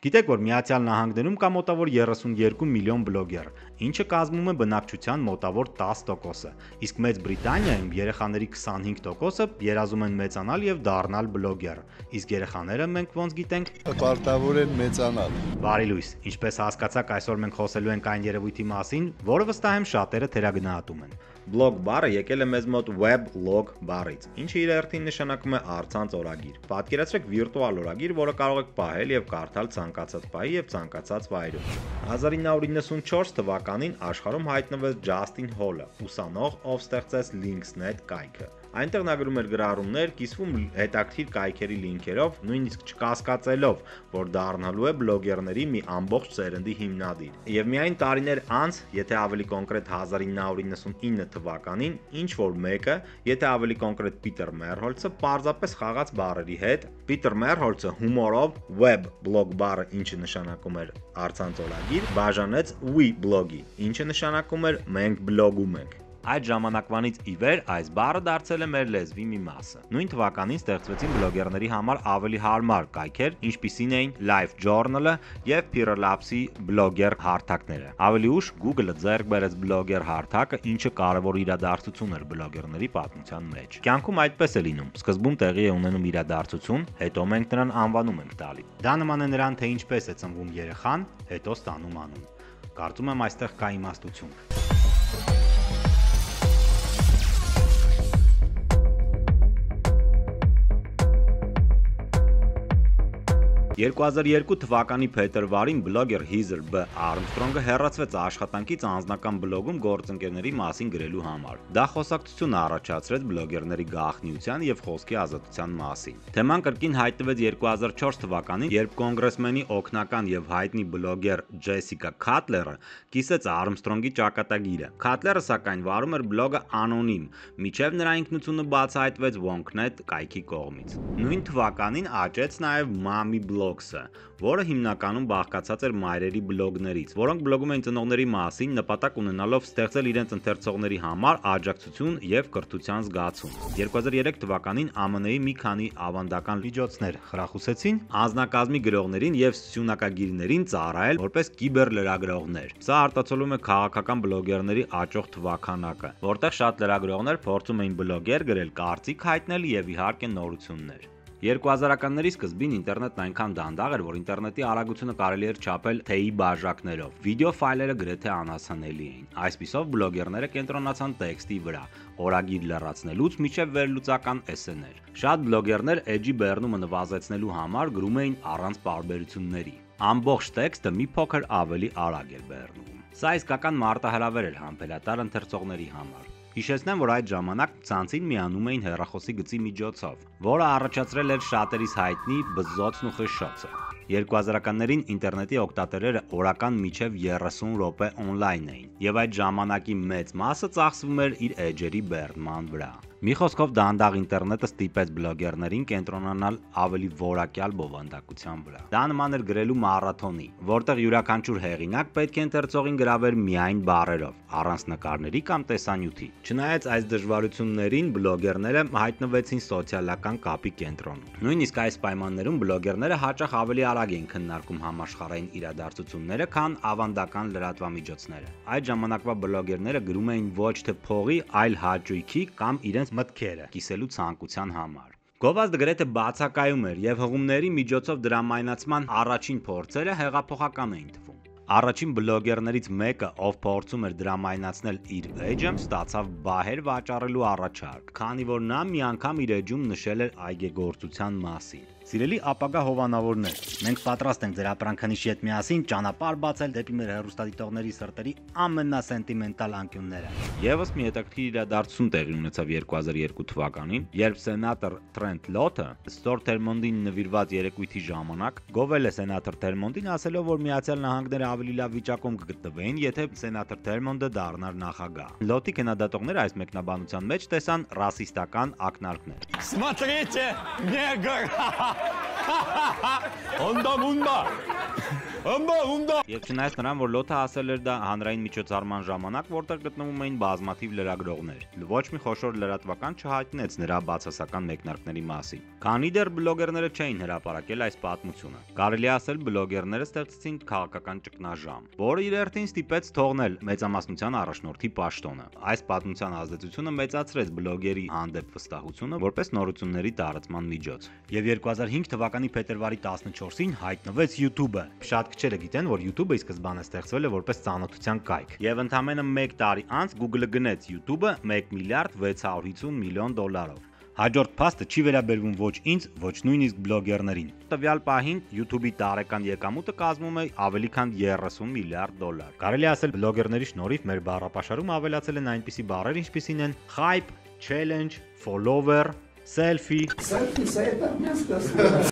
Գիտեք, որ Միացյալ Նահանգներում կա մոտավոր 32 միլիոն բլոգեր, ինչը կազմում է բնակչության մոտավոր 10%-ը, իսկ Մեծ Բրիտանիայում երեխաների 25%-ը երազում են մեծանալ եւ դառնալ բլոգեր, իսկ երեխաները մենք ոնց գիտենք, պարտավոր են մեծանալ։ Բարի լույս, ինչպես հասկացաք, այսօր մենք խոսելու ենք այն երևույթի մասին, որը վստահ եմ շատերը թերագնահատում են։ Blog բառը եկել է մեզ մոտ weblog բառից, ինչը իր հերթին նշանակում է առցանց օրագիր։ Պատկերացրեք վիրտուալ օրագիր, որը կարող եք պահել եւ կարդալ ցանկացած պահի եւ ցանկացած վայրում։ 1994 թվականին աշխարհում հայտնվեց Ջասթին Հոլը, ուսանող, ով ստեղծեց Links.net կայքը։ Այնտեղ նա գրում էր գրառումներ, կիսվում հետաքրքիր կայքերի լինքերով, նույնիսկ չկասկածելով, որ դառնալու է բլոգերների մի ամբողջ սերնդի հիմնադիր։ Եվ միայն տարիներ անց, եթե ավելի կոնկրետ 1999 թվականին, ինչ որ մեկը, եթե ավելի կոնկրետ Պիտեր Մերհոլցը պարզապես խաղաց բառերի հետ, Պիտեր Մերհոլցը հումորով web blog բառը, ինչը նշանակում էր առցանց օրագիր, բաժանեց we-blog-ի, ինչը նշանակում էր մենք բլոգում ենք։ Այդ ժամանակվանից ի վեր այս բառը դարձել է մեր լեզվի մի մասը։ Նույն թվականին ստեղծվեցին բլոգերների համար ավելի հարմար կայքեր, ինչպիսին էին LiveJournal-ը եւ Peerlabs-ի բլոգեր հարթակները։ Ավելի ուշ Google-ը ձեռք բերեց բլոգեր հարթակը, ինչը կարևոր իրադարձություն էր բլոգերների պատմության մեջ։ Կյանքում այդպես է լինում։ Սկզբում տեղի է ունենում իրադարձություն, հետո մենք նրան անվանում ենք տալի։ Դա նման է նրան, թե ինչպես է ծնվում երեխան, հետո ստանում անուն։ Կարծում եմ այստեղ կա իմաստություն։ 2002 թվականի փետրվարին բլոգեր Heather B. Armstrong-ը հեռացվեց աշխատանքից անձնական բլոգում գործընկերների մասին գրելու համար։ Դա խոսակցություն առաջացրեց բլոգերների գաղտնիության եւ խոսքի ազատության մասին։ Թեման կրկին հայտնվեց 2004 թվականին, երբ կոնգրեսմենի օգնական եւ հայտնի բլոգեր Ջեսիկա Քատլերը կիսեց Armstrong-ի ճակատագիրը։ Քատլերը սակայն վարում էր բլոգը անոնիմ, միջև նրա ինքնությունը բացահայտվեց Wonk.net կայքի կողմից։ Նույն թվականին աճեց նաեւ Mommy Blogs-ը, որը հիմնականում բաղկացած էր մայրերի բլոգներից, որոնք բլոգում էին ծնողների մասին, նպատակ ունենալով ստեղծել իրենց ընթերցողների համար աջակցություն եւ կրթության զգացում։ 2003 թվականին ԱՄՆ-ի մի քանի ավանդական միջոցներ խրախուսեցին անձնակազմի գրողներին եւ սյունակագիրներին ծառայել որպես կիբերլրագրողներ։ Սա արտացոլում է քաղաքական բլոգերների աճող թվաքանակը, որտեղ շատ լրագրողներ փորձում էին բլոգեր գրել, կարծիք հայտնել եւ իհարկե նորություններ։ 2000-ականների սկզբին ինտերնետն այնքան դանդաղ էր, որ ինտերնետի արագությունը կարելի էր չափել թեյի բաժակներով։ Վիդեո ֆայլերը գրեթե անհասանելի էին։ Այսպիսով բլոգերները կենտրոնացան տեքստի վրա, օրագիր լրացնելուց մինչև վերլուծական էսսեներ։ Շատ բլոգերներ էջի բեռնումը նվազեցնելու համար գրում էին առանց պարբերությունների։ Ամբողջ տեքստը մի փոքր ավելի արագ էր բեռնվում։ Սա իսկական մարտահրավեր էր համբերատար ընթերցողների համար։ Հիշեցնեմ, որ այդ ժամանակ ցանցին միանում էին հեռախոսի գծի միջոցով, որը առաջացրել էր շատերիս հայտնի բզզոցն ու խշշոցը։ 2000-ականներին ինտերնետի օգտատերերը օրական մինչև 30 րոպե օնլայն էին, եւ այդ ժամանակի մեծ մասը ծախսվում էր իր էջերի բեռնման վրա։ Մի խոսքով դանդաղ ինտերնետը ստիպեց բլոգերներին կենտրոնանալ ավելի որակյալ բովանդակության վրա։ Դա նման էր գրելու մարաթոնի, որտեղ յուրաքանչյուր հեղինակ պետք է ընթերցողին գրավեր միայն բառերով, առանց նկարների կամ տեսանյութի։ Չնայած այս դժվարություններին, բլոգերները հայտնվեցին սոցիալական կապի կենտրոնում։ Նույնիսկ այս պայմաններում բլոգերները հաճախ ավելի արագ էին քննարկում համաշխարհային իրադարձությունները, քան ավանդական լրատվամիջոցները։ Այդ ժամանակվա բլոգերները գրում էին ոչ թե փողի, այլ հաճույքի կամ իրենց մտքերը կիսելու ցանկության համար։ Գովազդը գրեթե բացակայում էր եւ հղումների միջոցով դրամայնացման առաջին փորձերը հեղափոխական էին թվում։ Առաջին բլոգերներից մեկը, ով փորձում էր դրամայնացնել իր էջը, ստացավ բահեր վաճառելու առաջարկ, քանի որ նա մի անգամ իր էջում նշել էր այգեգործության մասին։ Սիրելի ապագա հովանավորներ, մենք պատրաստ ենք ձեր ապրանքանիշ հետ միասին ճանապարհ բացել դեպի մեր հեռուստադիտողների սրտերի ամենասենտիմենտալ անկյունները։ Եվս մի հետաքրքիր իրադարձություն տեղի ունեցավ 2002 թվականին, երբ սենատոր Թրենտ Լոթը Ստոր Թերմոնդին նվիրված երեկույթի ժամանակ գովել է սենատոր Թերմոնդին, ասելով, որ Միացյալ Նահանգները ավելի լավ վիճակում կգտնվեին, եթե սենատոր Թերմոնդը դառնար նախագահ։ Լոթի քննադատողները այս մեկնաբանության մեջ տեսան ռասիստական ակնարկներ։ Смотрите, негр! Եվ չնայած նրան, որ լոթը ասել էր դա հանրային միջոցառման ժամանակ, որտեղ գտնվում էին բազմաթիվ լրագրողներ, ոչ մի խոշոր լրատվական չհայտնեց նրա բացասական մեկնարկների մասին։ Քանի դեռ բլոգերները չէին հրապարակել այս պատմությունը։ Կարելի է ասել, բլոգերները ստեղծեցին քաղաքական ճգնաժամ, որը իր հերթին ստիպեց թողնել մեծամասնության առաջնորդի պաշտոնը։ Այս պատմության ազդեցությունը մեծացրեց բլոգերի հանդեպ վստահությունը որպես նորությունների տարածման միջոց։ Եվ 2005 թվականի փետրվարի 14-ին հայտնվեց YouTube-ը։ Շատ քչերը գիտեն, որ YouTube-ը ի սկզբանե ստեղծվել է որպես ծանոթության կայք։ Եվ ընդամենը 1 տարի անց Google-ը գնեց YouTube-ը $1 միլիարդ 650 միլիոն դոլարով։ Հաջորդ փաստը չի վերաբերվում ոչ ինձ, ոչ նույնիսկ բլոգերներին։ Տվյալ պահին YouTube-ի տարեկան եկամուտը կազմում է ավելի քան $30 միլիարդ։ Կարելի է ասել, բլոգերների շնորհիվ մեր բառապաշարում ավելացել են այնպիսի բառեր, ինչպիսին են hype, challenge, follower, selfie,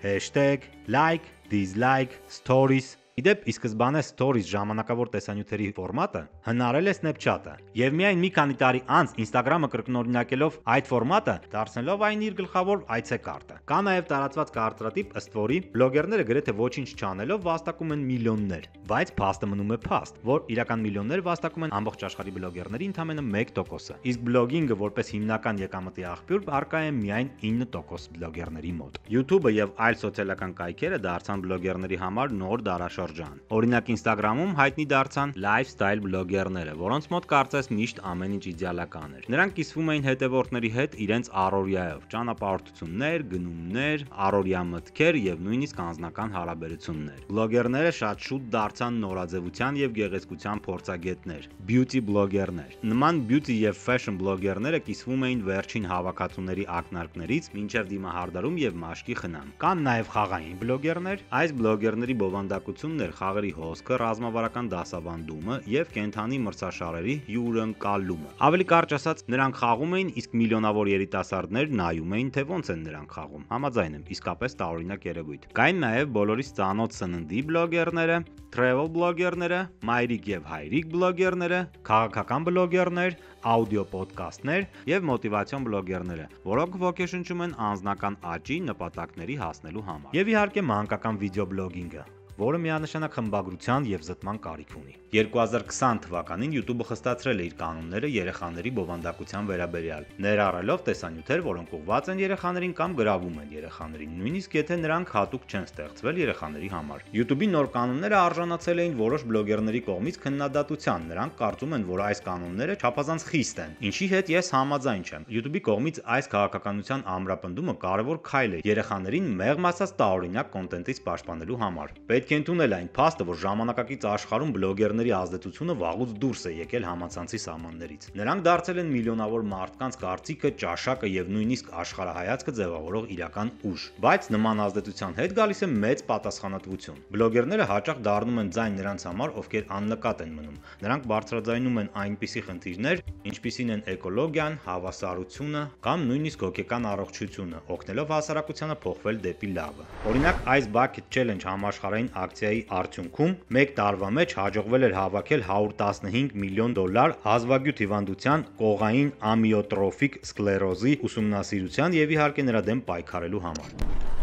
hashtag, like, dislike, stories։ Իդեպ, ի սկզբանե stories ժամանակավոր տեսանյութերի ֆորմատը հնարել է Snapchat-ը, եւ միայն մի քանի տարի անց Instagram-ը կրկնօրինակելով այդ ֆորմատը, դարձնելով այն իր գլխավոր այցեկարտը։ Կա նաեւ տարածված կարծրատիպ, ըստ որի բլոգերները գրեթե ոչինչ չանելով վաստակում են միլիոններ, բայց փաստը մնում է փաստ, որ իրական միլիոններ վաստակում են ամբողջ աշխարհի բլոգերների ընդամենը 1%-ը, իսկ բլոգինգը որպես հիմնական եկամտի աղբյուր առկա է միայն 9% բլոգերների մոտ։ YouTube-ը եւ այլ սոցիալական կայքերը դարձան բլոգերների համար նոր դարաշրջան։ Օրինակ Instagram-ում հայտնի դարձան lifestyle բլոգերները, որոնց մոտ կարծես միշտ ամեն ինչ իդեալական էր։ Նրանք կիսվում էին հետևորդների հետ իրենց առօրյայով, ճանապարհորդություններ, գնումներ, առօրյա մտքեր եւ նույնիսկ անձնական հարաբերություններ։ Բլոգերները շատ շուտ դարձան նորաձևության եւ գեղեցկության փորձագետներ, beauty բլոգերներ։ Նման beauty եւ fashion բլոգերները կիսվում էին վերջին հավաքածուների ակնարկներից մինչեւ դիմահարդարում եւ մաշկի խնամ։ Կան նաեւ խաղային բլոգերներ։ Այս բլոգերների բովանդակությունն էր խաղերի հոսքը, ռազմավարական դասավանդումը եւ կենթանի մրցաշարերի հյուրընկալումը։ Ավելի կարճ ասած, նրանք խաղում էին, իսկ միլիոնավոր երիտասարդներ նայում էին, թե ոնց են նրանք խաղում։ Համաձայն եմ, իսկապես տարօրինակ երևույթ։ Կային նաեւ բոլորիս ծանոթ սննդի բլոգերները, travel բլոգերները, մայրիկ եւ հայրիկ բլոգերները, քաղաքական բլոգերներ, աուդիո պոդքասթներ եւ մոտիվացիոն բլոգերները, որոնք ոգեշնչում են անձնական աճի նպատակների հասնելու համար։ Եվ իհարկե մանկական վիդեոբլոգինգը, որը միանշանակ խմբագրության եւ զտման կարիք ունի։ 2020 թվականին YouTube-ը խստացրել է իր կանոնները երեխաների բովանդակության վերաբերյալ, ներառելով տեսանյութեր, որոնք ուղղված են երեխաներին կամ գրավում են երեխաներին, նույնիսկ եթե նրանք հատուկ չեն ստեղծվել երեխաների համար։ YouTube-ի նոր կանոնները արժանացել էին որոշ բլոգերների կողմից քննադատության։ Նրանք կարծում են, որ այս կանոնները չափազանց խիստ են, ինչի հետ ես համաձայն չեմ։ YouTube-ի կողմից այս քաղաքականության ամրապնդումը կարևոր քայլ է երեխաներին մեղմ ասած տարօրինակ կոնտենտից պաշտպանելու համար։ Պետք է ընդունել այն փաստը, որ ժամանակակից աշխարհում բլոգերների ազդեցությունը վաղուց դուրս է եկել համացանցի սահմաններից։ Նրանք դարձել են միլիոնավոր մարդկանց կարծիքը, ճաշակը եւ նույնիսկ աշխարհայացքը ձևավորող իրական ուժ։ Բայց նման ազդեցության հետ գալիս է մեծ պատասխանատվություն։ Բլոգերները հաճախ դառնում են ձայն նրանց համար, ովքեր աննկատ են մնում։ Նրանք բարձրաձայնում են այնպիսի խնդիրներ, ինչպիսին են էկոլոգիան, հավասարությունը կամ նույնիսկ հոգեկան առողջությունը, օգնելով հասարակությանը փոխվել դեպի լավը։ Օրինակ, այս Bucket Challenge համաշխարհային ակցիայի արդյունքում 1 տարվա մեջ հաջողվել էր հավաքել $115 միլիոն հազվագյուտ հիվանդության կողային ամիոտրոֆիկ սկլերոզի ուսումնասիրության եւ իհարկե նրա դեմ պայքարելու համար։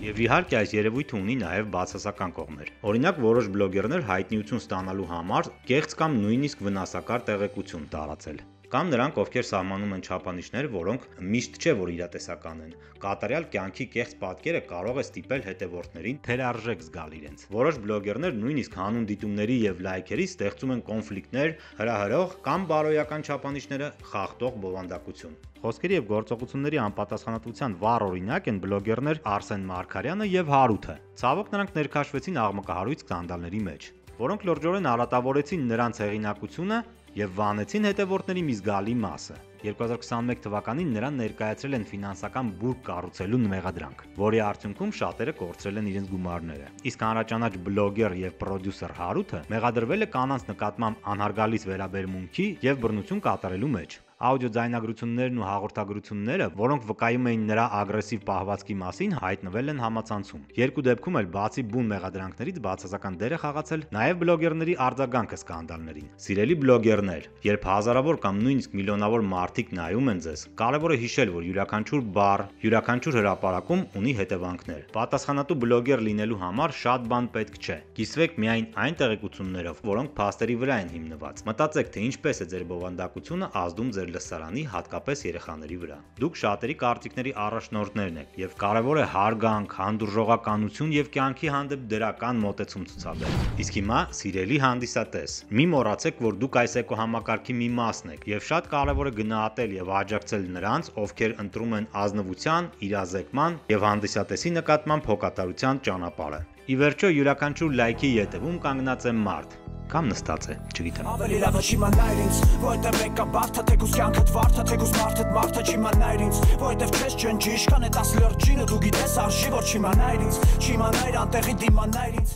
Եվ իհարկե այս երևույթը ունի նաև բացասական կողմեր։ Օրինակ, որոշ բլոգերներ հայտնիություն ստանալու համար կեղծ կամ նույնիսկ վնասակար տեղեկություն տարածել։ Կամ նրանք, ովքեր սահմանում են չափանիշներ, որոնք միշտ չէ, որ իրատեսական են։ Կատարյալ կյանքի կեղծ պատկերը կարող է ստիպել հետևորդներին թերարժեք զգալ իրենց։ Որոշ բլոգերներ նույնիսկ հանուն դիտումների եւ լայքերի ստեղծում են կոնֆլիկտներ, հրահրող կամ բարոյական չափանիշները խախտող բովանդակություն։ Խոսքերի եւ գործողությունների անպատասխանատվության վառ օրինակ են բլոգերներ Արսեն Մարգարյանը եւ Հարութը։ Ցավոք նրանք ներքաշվեցին աղմկահարույց սկանդալների մեջ, որոնք լրջորեն արատավորեցին նրանց հեղինակությունը եւ վանեցին հետևորդների մի զգալի մասը։ 2021 թվականին նրան ներկայացրել են ֆինանսական բուրգ կառուցելու մեղադրանք, որի արդյունքում շատերը կորցրել են իրենց գումարները։ Իսկ հանրաճանաչ բլոգեր եւ պրոդյուսեր Հարութը մեղադրվել է կանանց նկատմամբ անհարգալից վերաբերմունքի եւ բռնություն կատարելու մեջ։ Աուդիո ձայնագրություններն ու հաղորդագրությունները, որոնք վկայում էին նրա ագրեսիվ պահվածքի մասին, հայտնվել են համացանցում։ Երկու դեպքում էլ բացի բուն մեղադրանքներից բացասական դեր է խաղացել նաև բլոգերների արձագանքը սկանդալներին։ Սիրելի բլոգերներ, երբ հազարավոր կամ նույնիսկ միլիոնավոր մարդիկ նայում են ձեզ, կարևոր է հիշել, որ յուրաքանչյուր բառ, յուրաքանչյուր հրապարակում ունի հետևանքներ։ Պատասխանատու բլոգեր լինելու համար շատ բան պետք չէ։ Կիսվեք միայն այն տեղեկություններով, որոնք փաստերի վրա են հիմնված։ Մտածեք, թե ինչպես է ձեր բովանդակությունը ազդում ձեր լսարանի, հատկապես երեխաների վրա։ Դուք շատերի կարծիքների առաջնորդներն եք եւ կարևոր է հարգանք, հանդուրժողականություն եւ կյանքի հանդեպ դրական մոտեցում ցուցաբերել։ Իսկ հիմա, սիրելի հանդիսատես, մի մոռացեք, որ դուք այս էկոհամակարգի մի մասն եք եւ շատ կարևոր է գնահատել եւ աջակցել նրանց, ովքեր ընտրում են ազնվության, իրազեկման եւ հանդիսատեսի նկատմամբ հոգատարության ճանապարհը։ Ի վերջո, յուրաքանչյուր լայքի ետևում կանգնած է մարդ կամ նստած է, չգիտեմ։ Ավելի լավ է չիմանայր ինձ, որտեղ մեկը բարդը, թեկուզ կյանքդ վարդը, թեկուզ մարդը չիմանայր ինձ, որտեղ չես ջնջի, իշքան է տաս լրջինը, դու գիտես արժի, որ չիմանայր ինձ, չիմանայր անտեղի դիմանայր ինձ։